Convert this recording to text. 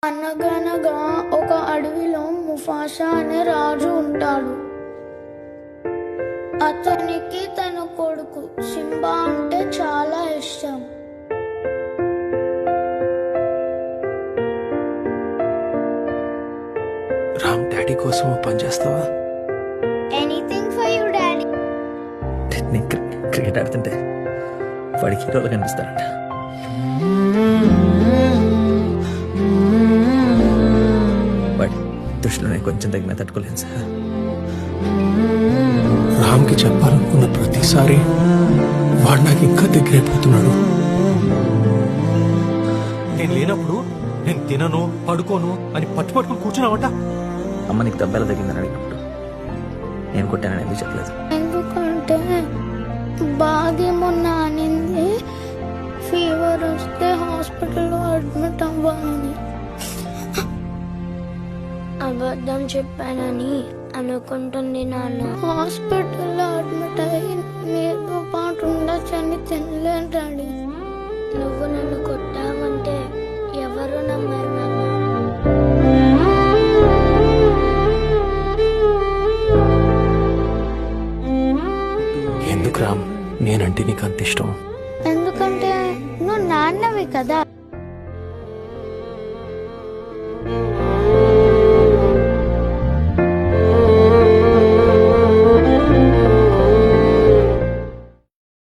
అనగనగా ఒక అడవిలో ముఫాసా అనే రాజు ఉంటాడు. అతనికి తన కొడుకు సింబా అంటే చాలా ఇష్టం. రామ్ డాడీ కోసం ఓ పని చేస్తావా? Anything for you daddy. నేను క్రికెట్ ఆడుతుంటే వాడికి హీరోలు కనిపిస్తారంట. వాడి దృష్టిలో నేను కొంచెం తగిన తట్టుకోలేను సార్. రామ్కి చెప్పాలనుకున్న ప్రతిసారి వాడు నాకు ఇంకా దగ్గరైపోతున్నాడు. నేను లేనప్పుడు నేను తినను పడుకోను అని పట్టుకొని కూర్చున్నావట. అమ్మ నీకు దెబ్బలు తగ్గిందని అడిగినప్పుడు నేను కొట్టానని ఎందుకు చెప్పలేదు? ఎందుకంటే బాగా మొన్న అనింది ఫీవర్ వస్తే హాస్పిటల్లో అడ్మిట్ అవ్వాలని. అబద్ధం చెప్పానని అనుకుంటుంది నాన్న. హాస్పిటల్లో అడ్మిట్ అయ్యి నీతో పాటు ఉండొచ్చని తినలేను డాడీ. నువ్వు నన్ను కొట్టావంటే ఎవరు నమ్మరు నాన్న. ఎందుకు రామ్ నేనంటే నీకు అంత ఇష్టం? ఎందుకంటే నువ్వు నాన్నవి కదా.